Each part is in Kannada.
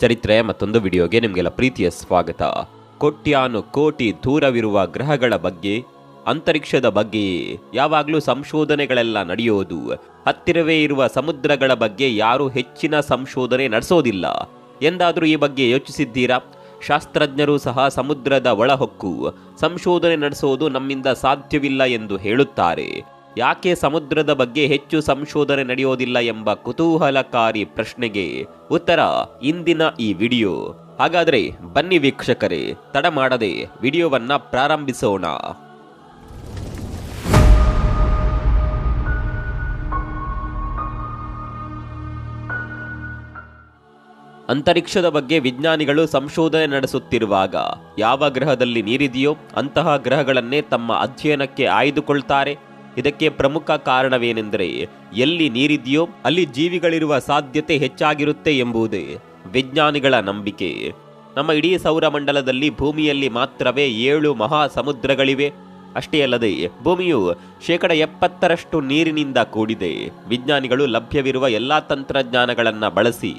ಚರಿತ್ರೆ ಮತ್ತೊಂದು ವಿಡಿಯೋಗೆ ನಿಮಗೆಲ್ಲ ಪ್ರೀತಿಯ ಸ್ವಾಗತ. ಕೋಟ್ಯಾನು ಕೋಟಿ ದೂರವಿರುವ ಗ್ರಹಗಳ ಬಗ್ಗೆ, ಅಂತರಿಕ್ಷದ ಬಗ್ಗೆ ಯಾವಾಗಲೂ ಸಂಶೋಧನೆಗಳೆಲ್ಲ ನಡೆಯೋದು. ಹತ್ತಿರವೇ ಇರುವ ಸಮುದ್ರಗಳ ಬಗ್ಗೆ ಯಾರೂ ಹೆಚ್ಚಿನ ಸಂಶೋಧನೆ ನಡೆಸೋದಿಲ್ಲ. ಎಂದಾದರೂ ಈ ಬಗ್ಗೆ ಯೋಚಿಸಿದ್ದೀರಾ? ಶಾಸ್ತ್ರಜ್ಞರು ಸಹ ಸಮುದ್ರದ ಒಳಹೊಕ್ಕು ಸಂಶೋಧನೆ ನಡೆಸೋದು ನಮ್ಮಿಂದ ಸಾಧ್ಯವಿಲ್ಲ ಎಂದು ಹೇಳುತ್ತಾರೆ. ಯಾಕೆ ಸಮುದ್ರದ ಬಗ್ಗೆ ಹೆಚ್ಚು ಸಂಶೋಧನೆ ನಡೆಯೋದಿಲ್ಲ ಎಂಬ ಕುತೂಹಲಕಾರಿ ಪ್ರಶ್ನೆಗೆ ಉತ್ತರ ಇಂದಿನ ಈ ವಿಡಿಯೋ. ಹಾಗಾದರೆ ಬನ್ನಿ ವೀಕ್ಷಕರೇ, ತಡ ಮಾಡದೆ ವಿಡಿಯೋವನ್ನ ಪ್ರಾರಂಭಿಸೋಣ. ಅಂತರಿಕ್ಷದ ಬಗ್ಗೆ ವಿಜ್ಞಾನಿಗಳು ಸಂಶೋಧನೆ ನಡೆಸುತ್ತಿರುವಾಗ ಯಾವ ಗ್ರಹದಲ್ಲಿ ನೀರಿದೆಯೋ ಅಂತಹ ಗ್ರಹಗಳನ್ನೇ ತಮ್ಮ ಅಧ್ಯಯನಕ್ಕೆ ಆಯ್ದುಕೊಳ್ತಾರೆ. ಇದಕ್ಕೆ ಪ್ರಮುಖ ಕಾರಣವೇನೆಂದರೆ, ಎಲ್ಲಿ ನೀರಿದೆಯೋ ಅಲ್ಲಿ ಜೀವಿಗಳಿರುವ ಸಾಧ್ಯತೆ ಹೆಚ್ಚಾಗಿರುತ್ತೆ ಎಂಬುದೇ ವಿಜ್ಞಾನಿಗಳ ನಂಬಿಕೆ. ನಮ್ಮ ಇಡೀ ಸೌರಮಂಡಲದಲ್ಲಿ ಭೂಮಿಯಲ್ಲಿ ಮಾತ್ರವೇ 7 ಮಹಾ ಸಮುದ್ರಗಳಿವೆ. ಅಷ್ಟೇ ಅಲ್ಲದೆ ಭೂಮಿಯು 70% ನೀರಿನಿಂದ ಕೂಡಿದೆ. ವಿಜ್ಞಾನಿಗಳು ಲಭ್ಯವಿರುವ ಎಲ್ಲಾ ತಂತ್ರಜ್ಞಾನಗಳನ್ನು ಬಳಸಿ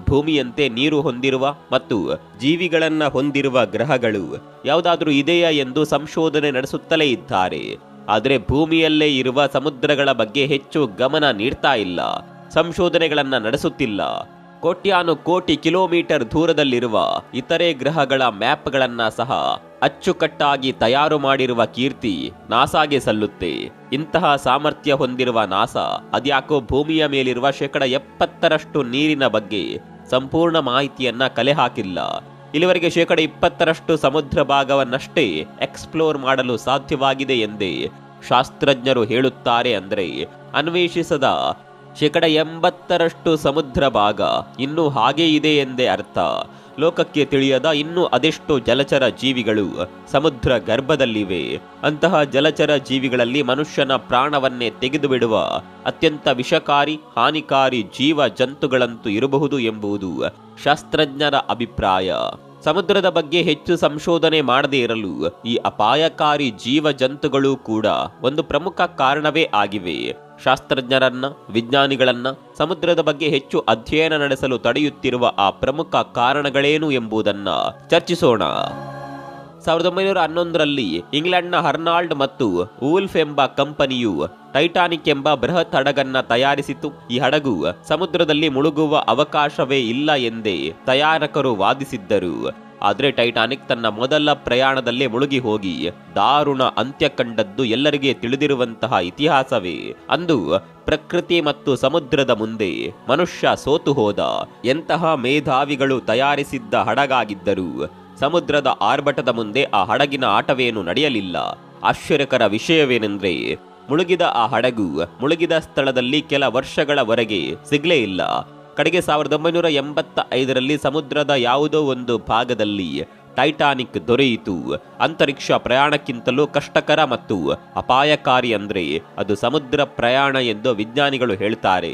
ಭೂಮಿಯಂತೆ ನೀರು ಹೊಂದಿರುವ ಮತ್ತು ಜೀವಿಗಳನ್ನ ಹೊಂದಿರುವ ಗ್ರಹಗಳು ಯಾವುದಾದ್ರೂ ಇದೆಯಾ ಎಂದು ಸಂಶೋಧನೆ ನಡೆಸುತ್ತಲೇ ಇದ್ದಾರೆ. ಆದರೆ ಭೂಮಿಯಲ್ಲೇ ಇರುವ ಸಮುದ್ರಗಳ ಬಗ್ಗೆ ಹೆಚ್ಚು ಗಮನ ನೀಡ್ತಾ ಇಲ್ಲ, ಸಂಶೋಧನೆಗಳನ್ನ ನಡೆಸುತ್ತಿಲ್ಲ. ಕೋಟ್ಯಾನು ಕೋಟಿ ಕಿಲೋಮೀಟರ್ ದೂರದಲ್ಲಿರುವ ಇತರೆ ಗ್ರಹಗಳ ಮ್ಯಾಪ್ಗಳನ್ನ ಸಹ ಅಚ್ಚುಕಟ್ಟಾಗಿ ತಯಾರು ಮಾಡಿರುವ ಕೀರ್ತಿ ನಾಸಾಗೆ ಸಲ್ಲುತ್ತೆ. ಇಂತಹ ಸಾಮರ್ಥ್ಯ ಹೊಂದಿರುವ ನಾಸಾ ಅದ್ಯಾಕೋ ಭೂಮಿಯ ಮೇಲಿರುವ 70% ನೀರಿನ ಬಗ್ಗೆ ಸಂಪೂರ್ಣ ಮಾಹಿತಿಯನ್ನ ಕಲೆ ಹಾಕಿಲ್ಲ. ಇಲ್ಲಿವರೆಗೆ 20% ಸಮುದ್ರ ಭಾಗವನ್ನಷ್ಟೇ ಎಕ್ಸ್ಪ್ಲೋರ್ ಮಾಡಲು ಸಾಧ್ಯವಾಗಿದೆ ಎಂದೇ ಶಾಸ್ತ್ರಜ್ಞರು ಹೇಳುತ್ತಾರೆ. ಅಂದರೆ ಅನ್ವೇಷಿಸದ 80% ಸಮುದ್ರ ಭಾಗ ಇನ್ನೂ ಹಾಗೇ ಇದೆ ಎಂದೇ ಅರ್ಥ. ಲೋಕಕ್ಕೆ ತಿಳಿಯದ ಇನ್ನೂ ಅದೆಷ್ಟು ಜಲಚರ ಜೀವಿಗಳು ಸಮುದ್ರ ಗರ್ಭದಲ್ಲಿವೆ. ಅಂತಹ ಜಲಚರ ಜೀವಿಗಳಲ್ಲಿ ಮನುಷ್ಯನ ಪ್ರಾಣವನ್ನೇ ತೆಗೆದು ಬಿಡುವ ಅತ್ಯಂತ ವಿಷಕಾರಿ, ಹಾನಿಕಾರಿ ಜೀವ ಜಂತುಗಳಂತೂ ಇರಬಹುದು ಎಂಬುದು ಶಾಸ್ತ್ರಜ್ಞರ ಅಭಿಪ್ರಾಯ. ಸಮುದ್ರದ ಬಗ್ಗೆ ಹೆಚ್ಚು ಸಂಶೋಧನೆ ಮಾಡದೇ ಇರಲು ಈ ಅಪಾಯಕಾರಿ ಜೀವ ಜಂತುಗಳು ಕೂಡ ಒಂದು ಪ್ರಮುಖ ಕಾರಣವೇ ಆಗಿವೆ. ಶಾಸ್ತ್ರಜ್ಞರನ್ನ, ವಿಜ್ಞಾನಿಗಳನ್ನ ಸಮುದ್ರದ ಬಗ್ಗೆ ಹೆಚ್ಚು ಅಧ್ಯಯನ ನಡೆಸಲು ತಡೆಯುತ್ತಿರುವ ಆ ಪ್ರಮುಖ ಕಾರಣಗಳೇನು ಎಂಬುದನ್ನ ಚರ್ಚಿಸೋಣ. 1911ರಲ್ಲಿ ಇಂಗ್ಲೆಂಡ್ನ ಹರ್ನಾಲ್ಡ್ ಮತ್ತು ವೂಲ್ಫ್ ಎಂಬ ಕಂಪನಿಯು ಟೈಟಾನಿಕ್ ಎಂಬ ಬೃಹತ್ ಹಡಗನ್ನ ತಯಾರಿಸಿತು. ಈ ಹಡಗು ಸಮುದ್ರದಲ್ಲಿ ಮುಳುಗುವ ಅವಕಾಶವೇ ಇಲ್ಲ ಎಂದೇ ತಯಾರಕರು ವಾದಿಸಿದ್ದರು. ಆದರೆ ಟೈಟಾನಿಕ್ ತನ್ನ ಮೊದಲ ಪ್ರಯಾಣದಲ್ಲೇ ಮುಳುಗಿ ಹೋಗಿ ದಾರುಣ ಅಂತ್ಯ ಕಂಡದ್ದು ಎಲ್ಲರಿಗೆ ತಿಳಿದಿರುವಂತಹ ಇತಿಹಾಸವೇ. ಅಂದು ಪ್ರಕೃತಿ ಮತ್ತು ಸಮುದ್ರದ ಮುಂದೆ ಮನುಷ್ಯ ಸೋತು ಹೋದ. ಎಂತಹ ಮೇಧಾವಿಗಳು ತಯಾರಿಸಿದ್ದ ಹಡಗಾಗಿದ್ದರು. ಸಮುದ್ರದ ಆರ್ಭಟದ ಮುಂದೆ ಆ ಹಡಗಿನ ಆಟವೇನು ನಡೆಯಲಿಲ್ಲ. ಆಶ್ಚರ್ಯಕರ ವಿಷಯವೇನೆಂದ್ರೆ, ಮುಳುಗಿದ ಆ ಹಡಗು ಮುಳುಗಿದ ಸ್ಥಳದಲ್ಲಿ ಕೆಲ ವರ್ಷಗಳವರೆಗೆ ಸಿಗ್ಲೇ ಇಲ್ಲ. ಕಡೆಗೆ 1985ರಲ್ಲಿ ಸಮುದ್ರದ ಯಾವುದೋ ಒಂದು ಭಾಗದಲ್ಲಿ ಟೈಟಾನಿಕ್ ದೊರೆಯಿತು. ಅಂತರಿಕ್ಷ ಪ್ರಯಾಣಕ್ಕಿಂತಲೂ ಕಷ್ಟಕರ ಮತ್ತು ಅಪಾಯಕಾರಿ ಅಂದ್ರೆ ಅದು ಸಮುದ್ರ ಪ್ರಯಾಣ ಎಂದು ವಿಜ್ಞಾನಿಗಳು ಹೇಳ್ತಾರೆ.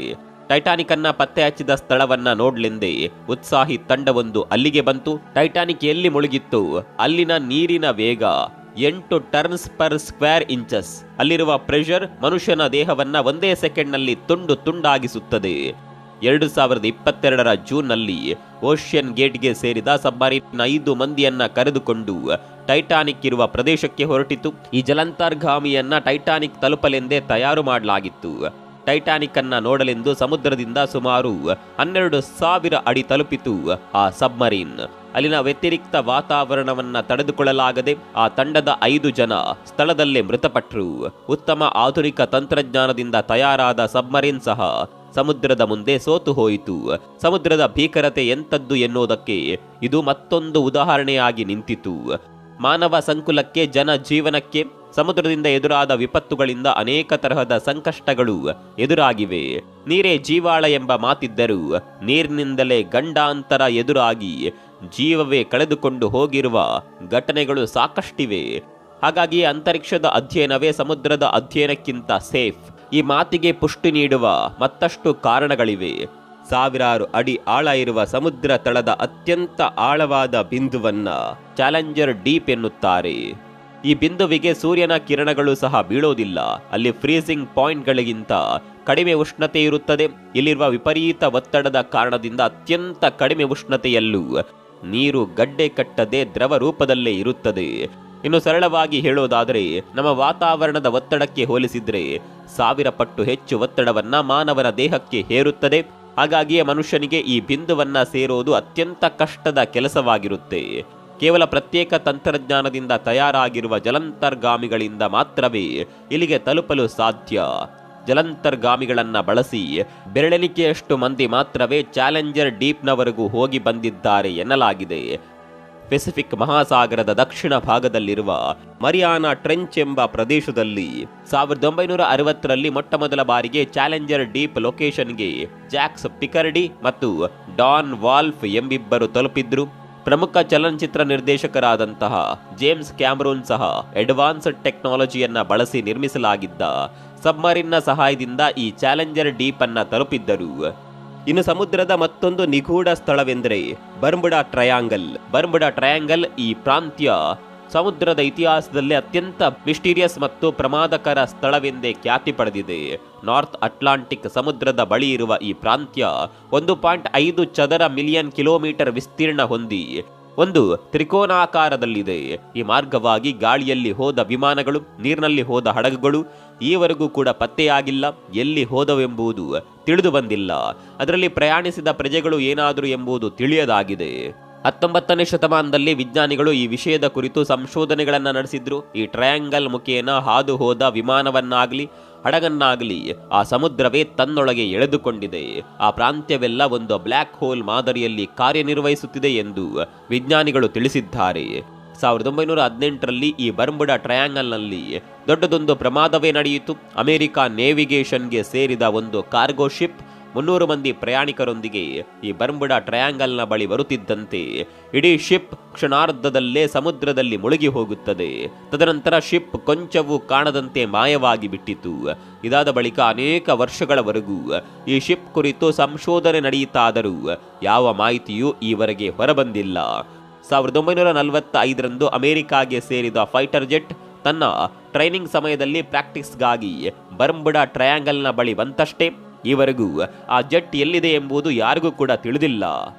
ಟೈಟಾನಿಕ್ ಅನ್ನ ಪತ್ತೆ ಹಚ್ಚಿದ ಸ್ಥಳವನ್ನ ನೋಡ್ಲೆಂದೇ ಉತ್ಸಾಹಿ ತಂಡವೊಂದು ಅಲ್ಲಿಗೆ ಬಂತು. ಟೈಟಾನಿಕ್ ಎಲ್ಲಿ ಮುಳುಗಿತ್ತು ಅಲ್ಲಿನ ನೀರಿನ ವೇಗ 8 ಟರ್ನ್ಸ್ ಪರ್ ಸ್ಕ್ವೇರ್ ಇಂಚಸ್. ಅಲ್ಲಿರುವ ಪ್ರೆಷರ್ ಮನುಷ್ಯನ ದೇಹವನ್ನ ಒಂದೇ ಸೆಕೆಂಡ್ನಲ್ಲಿ ತುಂಡು ತುಂಡಾಗಿಸುತ್ತದೆ. 2022ರ ಜೂನ್ನಲ್ಲಿ ಓಷಿಯನ್ ಗೇಟ್ಗೆ ಸೇರಿದ ಸಬ್ಮರೀನ್ 5 ಮಂದಿಯನ್ನ ಕರೆದುಕೊಂಡು ಟೈಟಾನಿಕ್ ಇರುವ ಪ್ರದೇಶಕ್ಕೆ ಹೊರಟಿತು. ಈ ಜಲಾಂತರ್ಗಾಮಿಯನ್ನ ಟೈಟಾನಿಕ್ ತಲುಪಲೆಂದೇ ತಯಾರು ಮಾಡಲಾಗಿತ್ತು. ಟೈಟಾನಿಕ್ ಅನ್ನ ನೋಡಲೆಂದು ಸಮುದ್ರದಿಂದ ಸುಮಾರು 12,000 ಅಡಿ ತಲುಪಿತು ಆ ಸಬ್ಮರೀನ್. ಅಲ್ಲಿನ ವ್ಯತಿರಿಕ್ತ ವಾತಾವರಣವನ್ನ ತಡೆದುಕೊಳ್ಳಲಾಗದೆ ಆ ತಂಡದ 5 ಜನ ಸ್ಥಳದಲ್ಲೇ ಮೃತಪಟ್ಟರು. ಉತ್ತಮ ಆಧುನಿಕ ತಂತ್ರಜ್ಞಾನದಿಂದ ತಯಾರಾದ ಸಬ್ಮರೀನ್ ಸಹ ಸಮುದ್ರದ ಮುಂದೆ ಸೋತು ಹೋಯಿತು. ಸಮುದ್ರದ ಭೀಕರತೆ ಎಂಥದ್ದು ಎನ್ನುವುದಕ್ಕೆ ಇದು ಮತ್ತೊಂದು ಉದಾಹರಣೆಯಾಗಿ ನಿಂತಿತು. ಮಾನವ ಸಂಕುಲಕ್ಕೆ, ಜನ ಜೀವನಕ್ಕೆ ಸಮುದ್ರದಿಂದ ಎದುರಾದ ವಿಪತ್ತುಗಳಿಂದ ಅನೇಕ ತರಹದ ಸಂಕಷ್ಟಗಳು ಎದುರಾಗಿವೆ. ನೀರೇ ಜೀವಾಳ ಎಂಬ ಮಾತಿದ್ದರೂ ನೀರಿನಿಂದಲೇ ಗಂಡಾಂತರ ಎದುರಾಗಿ ಜೀವವೇ ಕಳೆದುಕೊಂಡು ಹೋಗಿರುವ ಘಟನೆಗಳು ಸಾಕಷ್ಟಿವೆ. ಹಾಗಾಗಿ ಅಂತರಿಕ್ಷದ ಅಧ್ಯಯನವೇ ಸಮುದ್ರದ ಅಧ್ಯಯನಕ್ಕಿಂತ ಸೇಫ್. ಈ ಮಾತಿಗೆ ಪುಷ್ಟಿ ನೀಡುವ ಮತ್ತಷ್ಟು ಕಾರಣಗಳಿವೆ. 1000 ಅಡಿ ಆಳ ಇರುವ ಸಮುದ್ರ ತಳದ ಅತ್ಯಂತ ಆಳವಾದ ಬಿಂದುವನ್ನ ಚಾಲೆಂಜರ್ ಡೀಪ್ ಎನ್ನುತ್ತಾರೆ. ಈ ಬಿಂದುವಿಗೆ ಸೂರ್ಯನ ಕಿರಣಗಳು ಸಹ ಬೀಳೋದಿಲ್ಲ. ಅಲ್ಲಿ ಫ್ರೀಸಿಂಗ್ ಪಾಯಿಂಟ್ಗಳಿಗಿಂತ ಕಡಿಮೆ ಉಷ್ಣತೆ ಇರುತ್ತದೆ. ಇಲ್ಲಿರುವ ವಿಪರೀತ ಒತ್ತಡದ ಕಾರಣದಿಂದ ಅತ್ಯಂತ ಕಡಿಮೆ ಉಷ್ಣತೆಯಲ್ಲೂ ನೀರು ಗಡ್ಡೆ ಕಟ್ಟದೆ ದ್ರವ ರೂಪದಲ್ಲೇ ಇರುತ್ತದೆ. ಇನ್ನು ಸರಳವಾಗಿ ಹೇಳೋದಾದರೆ ನಮ್ಮ ವಾತಾವರಣದ ಒತ್ತಡಕ್ಕೆ ಹೋಲಿಸಿದ್ರೆ 1000 ಪಟ್ಟು ಹೆಚ್ಚು ಒತ್ತಡವನ್ನ ಮಾನವನ ದೇಹಕ್ಕೆ ಹೇರುತ್ತದೆ. ಹಾಗಾಗಿಯೇ ಮನುಷ್ಯನಿಗೆ ಈ ಬಿಂದುವನ್ನ ಸೇರೋದು ಅತ್ಯಂತ ಕಷ್ಟದ ಕೆಲಸವಾಗಿರುತ್ತೆ. ಕೇವಲ ಪ್ರತ್ಯೇಕ ತಂತ್ರಜ್ಞಾನದಿಂದ ತಯಾರಾಗಿರುವ ಜಲಾಂತರ್ಗಾಮಿಗಳಿಂದ ಮಾತ್ರವೇ ಇಲ್ಲಿಗೆ ತಲುಪಲು ಸಾಧ್ಯ. ಜಲಾಂತರ್ಗಾಮಿಗಳನ್ನ ಬಳಸಿ ಬೆರಳೆಣಿಕೆಯಷ್ಟು ಮಂದಿ ಮಾತ್ರವೇ ಚಾಲೆಂಜರ್ ಡೀಪ್ನವರೆಗೂ ಹೋಗಿ ಬಂದಿದ್ದಾರೆ ಎನ್ನಲಾಗಿದೆ. ಪೆಸಿಫಿಕ್ ಮಹಾಸಾಗರದ ದಕ್ಷಿಣ ಭಾಗದಲ್ಲಿರುವ ಮರಿಯಾನಾ ಟ್ರೆಂಚ್ ಎಂಬ ಪ್ರದೇಶದಲ್ಲಿ 1960ರಲ್ಲಿ ಮೊಟ್ಟಮೊದಲ ಬಾರಿಗೆ ಚಾಲೆಂಜರ್ ಡೀಪ್ ಲೊಕೇಶನ್ಗೆ ಜಾಕ್ಸ್ ಪಿಕರ್ಡಿ ಮತ್ತು ಡಾನ್ ವಾಲ್ಫ್ ಎಂಬಿಬ್ಬರು ತಲುಪಿದ್ರು. ಪ್ರಮುಖ ಚಲನಚಿತ್ರ ನಿರ್ದೇಶಕರಾದಂತಹ ಜೇಮ್ಸ್ ಕ್ಯಾಮರೂನ್ ಸಹ ಅಡ್ವಾನ್ಸ್ಡ್ ಟೆಕ್ನಾಲಜಿಯನ್ನ ಬಳಸಿ ನಿರ್ಮಿಸಲಾಗಿದ್ದ ಸಬ್ಮರಿನ್ನ ಸಹಾಯದಿಂದ ಈ ಚಾಲೆಂಜರ್ ಡೀಪ್ ಅನ್ನ ತಲುಪಿದ್ದರು. ಇನ್ನು ಸಮುದ್ರದ ಮತ್ತೊಂದು ನಿಗೂಢ ಸ್ಥಳವೆಂದರೆ ಬರ್ಮುಡಾ ಟ್ರಯಾಂಗಲ್. ಈ ಪ್ರಾಂತ್ಯ ಸಮುದ್ರದ ಇತಿಹಾಸದಲ್ಲಿ ಅತ್ಯಂತ ಮಿಸ್ಟೀರಿಯಸ್ ಮತ್ತು ಪ್ರಮಾದಕರ ಸ್ಥಳವೆಂದೇ ಖ್ಯಾತಿ ಪಡೆದಿದೆ. ನಾರ್ತ್ ಅಟ್ಲಾಂಟಿಕ್ ಸಮುದ್ರದ ಬಳಿ ಇರುವ ಈ ಪ್ರಾಂತ್ಯ 1.5 ಚದರ ಮಿಲಿಯನ್ ಕಿಲೋಮೀಟರ್ ವಿಸ್ತೀರ್ಣ ಹೊಂದಿ ಒಂದು ತ್ರಿಕೋನಾಕಾರದಲ್ಲಿದೆ. ಈ ಮಾರ್ಗವಾಗಿ ಗಾಳಿಯಲ್ಲಿ ಹೋದ ವಿಮಾನಗಳು, ನೀರಿನಲ್ಲಿ ಹೋದ ಹಡಗುಗಳು ಈವರೆಗೂ ಕೂಡ ಪತ್ತೆಯಾಗಿಲ್ಲ. ಎಲ್ಲಿ ಹೋದವೆಂಬುದು ತಿಳಿದು ಬಂದಿಲ್ಲ. ಅದರಲ್ಲಿ ಪ್ರಯಾಣಿಸಿದ ಪ್ರಜೆಗಳು ಏನಾದರೂ ಎಂಬುದು ತಿಳಿಯದಾಗಿದೆ. 19ನೇ ಶತಮಾನದಲ್ಲಿ ವಿಜ್ಞಾನಿಗಳು ಈ ವಿಷಯದ ಕುರಿತು ಸಂಶೋಧನೆಗಳನ್ನು ನಡೆಸಿದ್ರು. ಈ ಟ್ರಯಾಂಗಲ್ ಮುಖೇನ ಹಾದು ಹೋದ ವಿಮಾನವನ್ನಾಗಲಿ ಹಡಗನ್ನಾಗಲಿ ಆ ಸಮುದ್ರವೇ ತನ್ನೊಳಗೆ ಎಳೆದುಕೊಂಡಿದೆ. ಆ ಪ್ರಾಂತ್ಯವೆಲ್ಲ ಒಂದು ಬ್ಲ್ಯಾಕ್ ಹೋಲ್ ಮಾದರಿಯಲ್ಲಿ ಕಾರ್ಯನಿರ್ವಹಿಸುತ್ತಿದೆ ಎಂದು ವಿಜ್ಞಾನಿಗಳು ತಿಳಿಸಿದ್ದಾರೆ. 1918ರಲ್ಲಿ ಈ ಬರ್ಮುಡಾ ಟ್ರಯಾಂಗಲ್ನಲ್ಲಿ ದೊಡ್ಡದೊಂದು ಪ್ರಮಾದವೇ ನಡೆಯಿತು. ಅಮೆರಿಕ ನೇವಿಗೇಷನ್ಗೆ ಸೇರಿದ ಒಂದು ಕಾರ್ಗೋ ಶಿಪ್ 300 ಮಂದಿ ಪ್ರಯಾಣಿಕರೊಂದಿಗೆ ಈ ಬರ್ಮುಡಾ ಟ್ರಯಾಂಗಲ್ನ ಬಳಿ ಬರುತ್ತಿದ್ದಂತೆ ಇಡೀ ಶಿಪ್ ಕ್ಷಣಾರ್ಧದಲ್ಲೇ ಸಮುದ್ರದಲ್ಲಿ ಮುಳುಗಿ ಹೋಗುತ್ತದೆ. ತದನಂತರ ಶಿಪ್ ಕೊಂಚವೂ ಕಾಣದಂತೆ ಮಾಯವಾಗಿ ಬಿಟ್ಟಿತು. ಇದಾದ ಬಳಿಕ ಅನೇಕ ವರ್ಷಗಳವರೆಗೂ ಈ ಶಿಪ್ ಕುರಿತು ಸಂಶೋಧನೆ ನಡೆಯಿತಾದರೂ ಯಾವ ಮಾಹಿತಿಯೂ ಈವರೆಗೆ ಹೊರಬಂದಿಲ್ಲ. 1945ರಂದು ಅಮೆರಿಕಾಗೆ ಸೇರಿದ ಫೈಟರ್ ಜೆಟ್ ತನ್ನ ಟ್ರೈನಿಂಗ್ ಸಮಯದಲ್ಲಿ ಪ್ರಾಕ್ಟೀಸ್ಗಾಗಿ ಬರ್ಮುಡಾ ಟ್ರಯಾಂಗಲ್ನ ಬಳಿ ಬಂತಷ್ಟೇ. ಈವರೆಗೂ ಆ ಜೆಟ್ ಎಲ್ಲಿದೆ ಎಂಬುದು ಯಾರಿಗೂ ಕೂಡ ತಿಳಿದಿಲ್ಲ.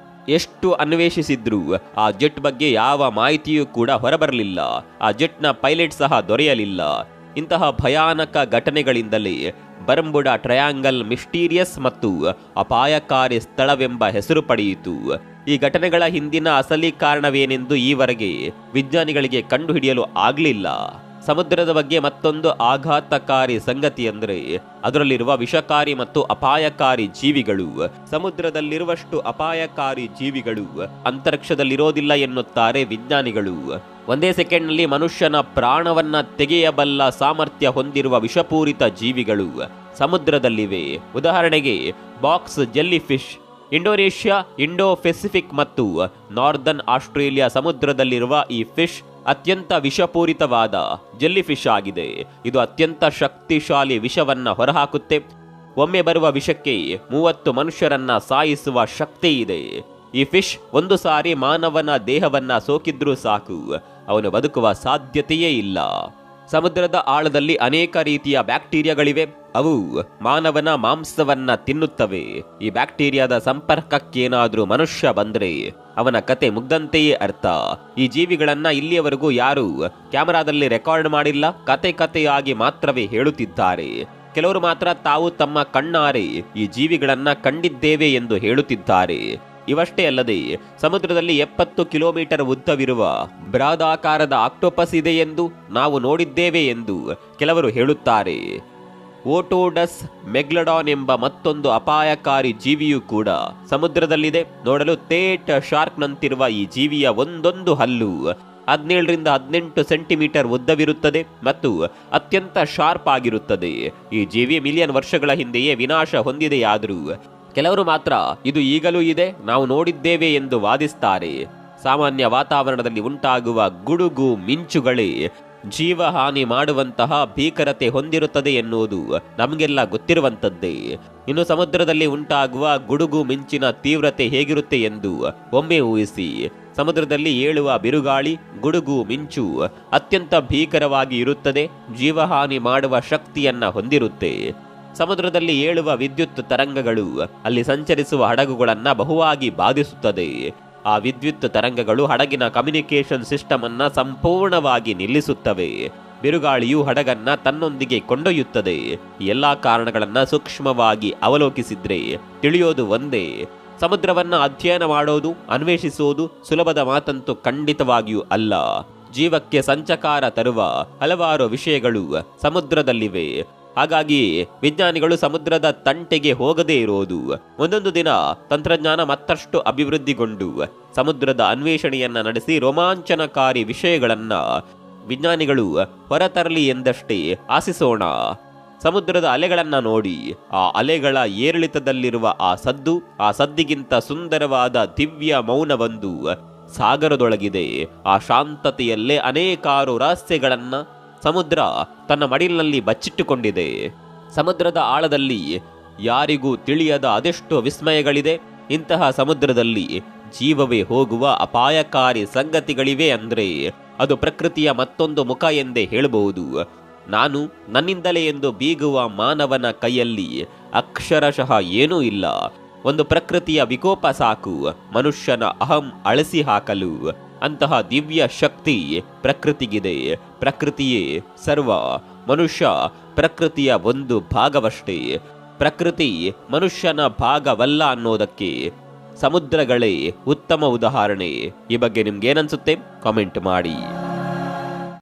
ಎಷ್ಟು ಅನ್ವೇಷಿಸಿದ್ರೂ ಆ ಜೆಟ್ ಬಗ್ಗೆ ಯಾವ ಮಾಹಿತಿಯೂ ಕೂಡ ಹೊರಬರಲಿಲ್ಲ. ಆ ಜೆಟ್ನ ಪೈಲಟ್ ಸಹ ದೊರೆಯಲಿಲ್ಲ. ಇಂತಹ ಭಯಾನಕ ಘಟನೆಗಳಿಂದಲೇ ಬರ್ಮುಡಾ ಟ್ರಯಾಂಗಲ್ ಮಿಸ್ಟೀರಿಯಸ್ ಮತ್ತು ಅಪಾಯಕಾರಿ ಸ್ಥಳವೆಂಬ ಹೆಸರು ಪಡೆಯಿತು. ಈ ಘಟನೆಗಳ ಹಿಂದಿನ ಅಸಲಿ ಕಾರಣವೇನೆಂದು ಈವರೆಗೆ ವಿಜ್ಞಾನಿಗಳಿಗೆ ಕಂಡುಹಿಡಿಯಲು ಆಗಲಿಲ್ಲ. ಸಮುದ್ರದ ಬಗ್ಗೆ ಮತ್ತೊಂದು ಆಘಾತಕಾರಿ ಸಂಗತಿ ಅಂದರೆ ಅದರಲ್ಲಿರುವ ವಿಷಕಾರಿ ಮತ್ತು ಅಪಾಯಕಾರಿ ಜೀವಿಗಳು. ಸಮುದ್ರದಲ್ಲಿರುವಷ್ಟು ಅಪಾಯಕಾರಿ ಜೀವಿಗಳು ಅಂತರಿಕ್ಷದಲ್ಲಿರೋದಿಲ್ಲ ಎನ್ನುತ್ತಾರೆ ವಿಜ್ಞಾನಿಗಳು. ಒಂದೇ ಸೆಕೆಂಡ್ನಲ್ಲಿ ಮನುಷ್ಯನ ಪ್ರಾಣವನ್ನ ತೆಗೆಯಬಲ್ಲ ಸಾಮರ್ಥ್ಯ ಹೊಂದಿರುವ ವಿಷಪೂರಿತ ಜೀವಿಗಳು ಸಮುದ್ರದಲ್ಲಿವೆ. ಉದಾಹರಣೆಗೆ box jellyfish. Indonesia, Indo Pacific ಮತ್ತು ನಾರ್ದರ್ನ್ ಆಸ್ಟ್ರೇಲಿಯಾ ಸಮುದ್ರದಲ್ಲಿರುವ ಈ ಫಿಶ್ ಅತ್ಯಂತ ವಿಷಪೂರಿತವಾದ ಜೆಲ್ಲಿ ಫಿಶ್ ಆಗಿದೆ. ಇದು ಅತ್ಯಂತ ಶಕ್ತಿಶಾಲಿ ವಿಷವನ್ನ ಹೊರಹಾಕುತ್ತೆ. ಒಮ್ಮೆ ಬರುವ ವಿಷಕ್ಕೆ 30 ಮನುಷ್ಯರನ್ನ ಸಾಯಿಸುವ ಶಕ್ತಿ ಇದೆ. ಈ ಫಿಶ್ ಒಂದು ಸಾರಿ ಮಾನವನ ದೇಹವನ್ನ ಸೋಕಿದ್ರೂ ಸಾಕು, ಅವನು ಬದುಕುವ ಸಾಧ್ಯತೆಯೇ ಇಲ್ಲ. ಸಮುದ್ರದ ಆಳದಲ್ಲಿ ಅನೇಕ ರೀತಿಯ ಬ್ಯಾಕ್ಟೀರಿಯಾಗಳಿವೆ. ಅವು ಮಾನವನ ಮಾಂಸವನ್ನ ತಿನ್ನುತ್ತವೆ. ಈ ಬ್ಯಾಕ್ಟೀರಿಯಾದ ಸಂಪರ್ಕಕ್ಕೇನಾದ್ರೂ ಮನುಷ್ಯ ಬಂದ್ರೆ ಅವನ ಕತೆ ಮುಗ್ದಂತೆಯೇ ಅರ್ಥ. ಈ ಜೀವಿಗಳನ್ನ ಇಲ್ಲಿಯವರೆಗೂ ಯಾರು ಕ್ಯಾಮೆರಾದಲ್ಲಿ ರೆಕಾರ್ಡ್ ಮಾಡಿಲ್ಲ. ಕತೆಯಾಗಿ ಮಾತ್ರವೇ ಹೇಳುತ್ತಿದ್ದಾರೆ. ಕೆಲವರು ಮಾತ್ರ ತಾವು ತಮ್ಮ ಕಣ್ಣಾರೆ ಈ ಜೀವಿಗಳನ್ನ ಕಂಡಿದ್ದೇವೆ ಎಂದು ಹೇಳುತ್ತಿದ್ದಾರೆ. ಇವಷ್ಟೇ ಅಲ್ಲದೆ ಸಮುದ್ರದಲ್ಲಿ 70 ಕಿಲೋಮೀಟರ್ ಉದ್ದವಿರುವ ಬೃಹದಾಕಾರದ ಆಕ್ಟೋಪಸ್ ಇದೆ ಎಂದು ನಾವು ನೋಡಿದ್ದೇವೆ ಎಂದು ಕೆಲವರು ಹೇಳುತ್ತಾರೆ. ಓಟೋಡಸ್ ಮೆಗ್ಲಡಾನ್ ಎಂಬ ಮತ್ತೊಂದು ಅಪಾಯಕಾರಿ ಜೀವಿಯೂ ಕೂಡ ಸಮುದ್ರದಲ್ಲಿದೆ. ನೋಡಲು ತೇಟ್ ಶಾರ್ಕ್ನಂತಿರುವ ಈ ಜೀವಿಯ ಒಂದೊಂದು ಹಲ್ಲು 17ರಿಂದ 18 ಸೆಂಟಿಮೀಟರ್ ಉದ್ದವಿರುತ್ತದೆ ಮತ್ತು ಅತ್ಯಂತ ಶಾರ್ಪ್ ಆಗಿರುತ್ತದೆ. ಈ ಜೀವಿ ಮಿಲಿಯನ್ ವರ್ಷಗಳ ಹಿಂದೆಯೇ ವಿನಾಶ ಹೊಂದಿದೆಯಾದರೂ ಕೆಲವರು ಮಾತ್ರ ಇದು ಈಗಲೂ ಇದೆ, ನಾವು ನೋಡಿದ್ದೇವೆ ಎಂದು ವಾದಿಸ್ತಾರೆ. ಸಾಮಾನ್ಯ ವಾತಾವರಣದಲ್ಲಿ ಉಂಟಾಗುವ ಗುಡುಗು ಮಿಂಚುಗಳೇ ಜೀವಹಾನಿ ಮಾಡುವಂತಹ ಭೀಕರತೆ ಹೊಂದಿರುತ್ತದೆ ಎನ್ನುವುದು ನಮಗೆಲ್ಲ ಗೊತ್ತಿರುವಂಥದ್ದೇ. ಇನ್ನು ಸಮುದ್ರದಲ್ಲಿ ಉಂಟಾಗುವ ಗುಡುಗು ಮಿಂಚಿನ ತೀವ್ರತೆ ಹೇಗಿರುತ್ತೆ ಎಂದು ಒಮ್ಮೆ ಊಹಿಸಿ. ಸಮುದ್ರದಲ್ಲಿ ಏಳುವ ಬಿರುಗಾಳಿ, ಗುಡುಗು ಮಿಂಚು ಅತ್ಯಂತ ಭೀಕರವಾಗಿ ಇರುತ್ತದೆ, ಜೀವಹಾನಿ ಮಾಡುವ ಶಕ್ತಿಯನ್ನ ಹೊಂದಿರುತ್ತೆ. ಸಮುದ್ರದಲ್ಲಿ ಏಳುವ ವಿದ್ಯುತ್ ತರಂಗಗಳು ಅಲ್ಲಿ ಸಂಚರಿಸುವ ಹಡಗುಗಳನ್ನ ಬಹುವಾಗಿ ಬಾಧಿಸುತ್ತದೆ. ಆ ವಿದ್ಯುತ್ ತರಂಗಗಳು ಹಡಗಿನ ಕಮ್ಯುನಿಕೇಶನ್ ಸಿಸ್ಟಮ್ ಅನ್ನ ಸಂಪೂರ್ಣವಾಗಿ ನಿಲ್ಲಿಸುತ್ತವೆ. ಬಿರುಗಾಳಿಯು ಹಡಗನ್ನ ತನ್ನೊಂದಿಗೆ ಕೊಂಡೊಯ್ಯುತ್ತದೆ. ಎಲ್ಲಾ ಕಾರಣಗಳನ್ನ ಸೂಕ್ಷ್ಮವಾಗಿ ಅವಲೋಕಿಸಿದ್ರೆ ತಿಳಿಯೋದು ಒಂದೇ: ಸಮುದ್ರವನ್ನ ಅಧ್ಯಯನ ಮಾಡೋದು, ಅನ್ವೇಷಿಸೋದು ಸುಲಭದ ಮಾತಂತೂ ಖಂಡಿತವಾಗಿಯೂ ಅಲ್ಲ. ಜೀವಕ್ಕೆ ಸಂಚಕಾರ ತರುವ ಹಲವಾರು ವಿಷಯಗಳು ಸಮುದ್ರದಲ್ಲಿವೆ. ಹಾಗಾಗಿ ವಿಜ್ಞಾನಿಗಳು ಸಮುದ್ರದ ತಂಟೆಗೆ ಹೋಗದೇ ಇರೋದು. ಒಂದೊಂದು ದಿನ ತಂತ್ರಜ್ಞಾನ ಮತ್ತಷ್ಟು ಅಭಿವೃದ್ಧಿಗೊಂಡು ಸಮುದ್ರದ ಅನ್ವೇಷಣೆಯನ್ನ ನಡೆಸಿ ರೋಮಾಂಚನಕಾರಿ ವಿಷಯಗಳನ್ನ ವಿಜ್ಞಾನಿಗಳು ಹೊರತರಲಿ ಎಂದಷ್ಟೇ ಆಶಿಸೋಣ. ಸಮುದ್ರದ ಅಲೆಗಳನ್ನ ನೋಡಿ, ಆ ಅಲೆಗಳ ಏರಿಳಿತದಲ್ಲಿರುವ ಆ ಸದ್ದು, ಆ ಸದ್ದಿಗಿಂತ ಸುಂದರವಾದ ದಿವ್ಯ ಮೌನವೊಂದು ಸಾಗರದೊಳಗಿದೆ. ಆ ಶಾಂತತೆಯಲ್ಲೇ ಅನೇಕಾರು ರಹಸ್ಯಗಳನ್ನ ಸಮುದ್ರ ತನ್ನ ಮಡಿಲಿನಲ್ಲಿ ಬಚ್ಚಿಟ್ಟುಕೊಂಡಿದೆ. ಸಮುದ್ರದ ಆಳದಲ್ಲಿ ಯಾರಿಗೂ ತಿಳಿಯದ ಅದೆಷ್ಟೋ ವಿಸ್ಮಯಗಳಿದೆ. ಇಂತಹ ಸಮುದ್ರದಲ್ಲಿ ಜೀವವೇ ಹೋಗುವ ಅಪಾಯಕಾರಿ ಸಂಗತಿಗಳಿವೆ ಅಂದ್ರೆ ಅದು ಪ್ರಕೃತಿಯ ಮತ್ತೊಂದು ಮುಖ ಎಂದೇ ಹೇಳಬಹುದು. ನಾನು ನನ್ನಿಂದಲೇ ಎಂದು ಬೀಗುವ ಮಾನವನ ಕೈಯಲ್ಲಿ ಅಕ್ಷರಶಃ ಏನೂ ಇಲ್ಲ. ಒಂದು ಪ್ರಕೃತಿಯ ವಿಕೋಪ ಸಾಕು ಮನುಷ್ಯನ ಅಹಂ ಅಳಿಸಿ ಹಾಕಲು. ಅಂತಹ ದಿವ್ಯ ಶಕ್ತಿ ಪ್ರಕೃತಿಗಿದೆ. ಪ್ರಕೃತಿಯೇ ಸರ್ವ. ಮನುಷ್ಯ ಪ್ರಕೃತಿಯ ಒಂದು ಭಾಗವಷ್ಟೇ. ಪ್ರಕೃತಿ ಮನುಷ್ಯನ ಭಾಗವಲ್ಲ ಅನ್ನೋದಕ್ಕೆ ಸಮುದ್ರಗಳೇ ಉತ್ತಮ ಉದಾಹರಣೆ. ಈ ಬಗ್ಗೆ ನಿಮ್ಗೇನನ್ಸುತ್ತೆ? ಕಾಮೆಂಟ್ ಮಾಡಿ.